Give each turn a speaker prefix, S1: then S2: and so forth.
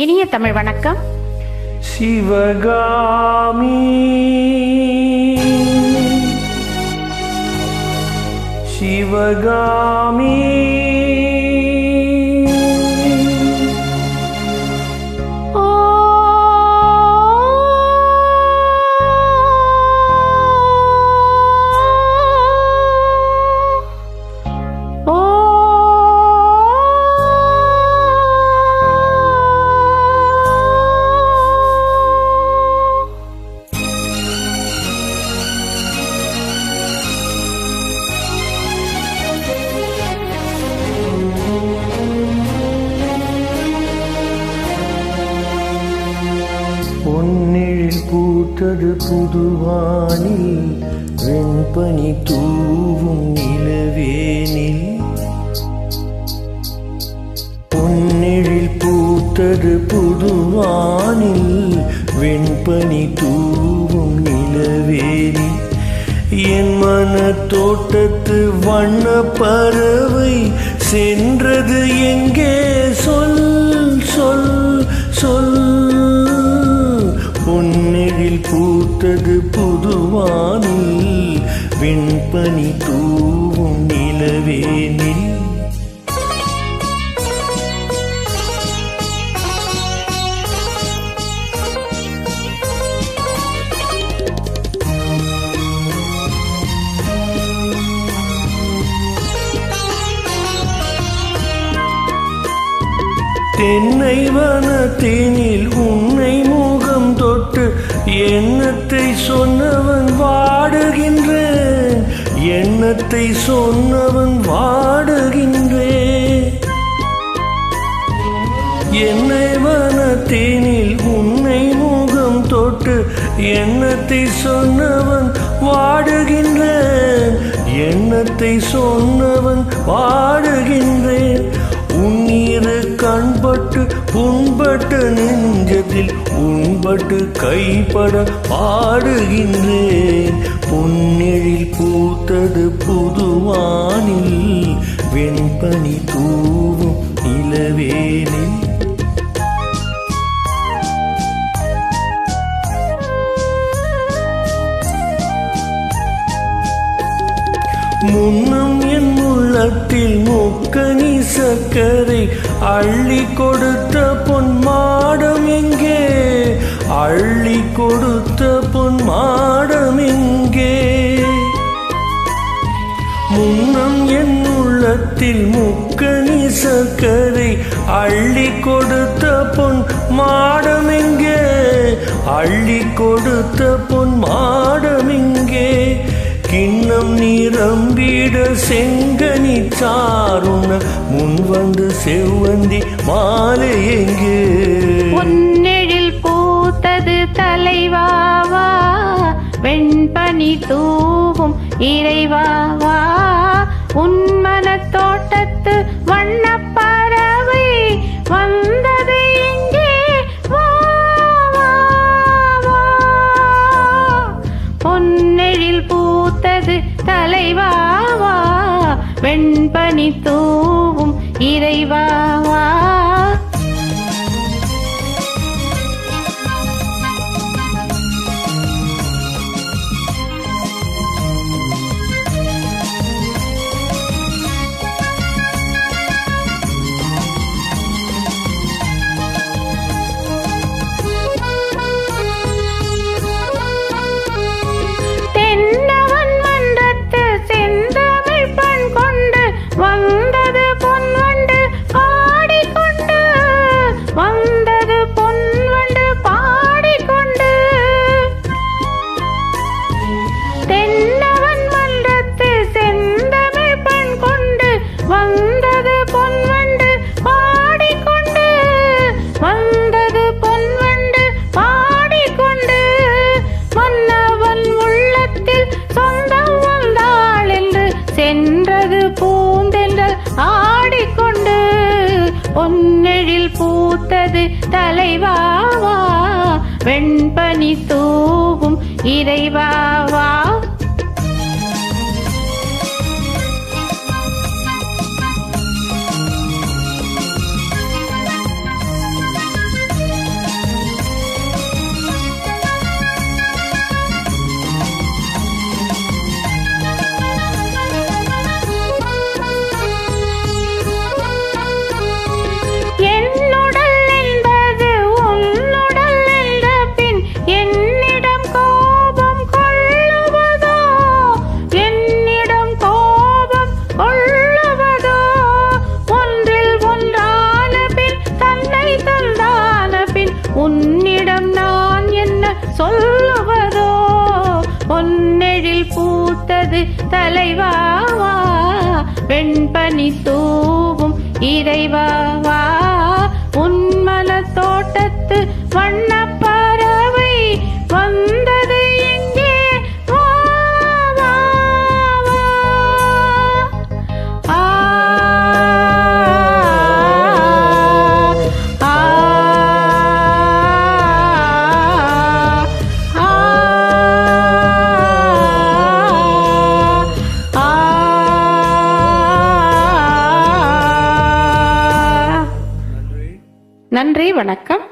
S1: இனிய தமிழ் வணக்கம்.
S2: சிவகாமி சிவகாமி பொன்னிழில் பூத்தது புதுவானில் வெண்பனி தூவும் நிலவேனில். பொன்னிழில் பூத்தது புதுவானில் வெண்பனி தூவும் நிலவேனில். என் மன தோட்டத்து வண்ண பறவை சென்றது எங்கே சொல் சொல் சொல். பொன்னெழில் பூத்தது புதுவானில் வெண்பனி தூவும் நிலவேனில். தென்னை வனத்தேனில் உன்னை முகம் தொட்டு எண்ணத்தை சொன்னவன் வாடுகின்றேன், எண்ணத்தை சொன்னவன் வாடுகின்றேன். என்னை வனத்தேனில் உன்னை முகம் தொட்டு எண்ணத்தை சொன்னவன் வாடுகின்றேன், எண்ணத்தை சொன்னவன் வாடுகின்றேன். உன்னிரு கண்பட்டு புண்பட்டு நெஞ்சத்தில் உண்பட்டு கைப்பட பாடுகின்றேன். பொன்னெழில் பூத்தது புதுவானில் வெண்பனி தூவும் நிலவேனில். முன்னம் என் உள்ளத்தில் முக்கனி சக்கரை அள்ளி கொடுத்த பொன் மாடம் எங்கே, அள்ளி கொடுத்த பொன் மாடம் எங்கே. முன்னம் என் உள்ளத்தில் முக்கனி சக்கரை அள்ளி கொடுத்த பொன் மாடம் எங்கே, அள்ளி கொடுத்த பொன் மாடம் எங்கே. கிண்ணம் நீரம்பிட செங்கனி சாருண முன் வந்து செவ்வந்தி மாலை எங்கே.
S1: பொன்னெழில் பூத்தது தலைவாவா வெண்பனி தூவும் இறைவாவா. உன்மன தோட்டத்து வண்ண பறவை வந்தது எங்கே வா வா வா. பொன்னெழில் பூத்தது தலைவாவா வெண்பனி தூவும் இறைவாவா. வந்தது பொன்வண்டு பாடிக்கொண்டு, வந்தது பொன்வண்டு பாடிக்கொண்டு. தென்னவன் மன்றத்து செந்தமிழ் பண் கொண்டு வந்தது பொன்வண்டு பாடிக்கொண்டு, வந்தது பொன்வண்டு பாடிக்கொண்டு. மன்னவன் உள்ளத்தில் சொந்தம் வந்தாள் என்று சென்றது பூந்தென்றல் ஆடிக்கொண்டு. பொன்னெழில் பூத்தது தலைவாவா வெண்பனி தூவும் இறைவாவா. உன்னிடம் நான் என்ன சொல்லுவதோ பொன்னெழில் பூத்தது தலைவாவா வெண்பனி தூவும் இறைவாவா உன்மல தோட்டத்து வண்ணப் பறவை வந்தது எங்கே வா வா வா ஆ ஆ நன்றி, வணக்கம்.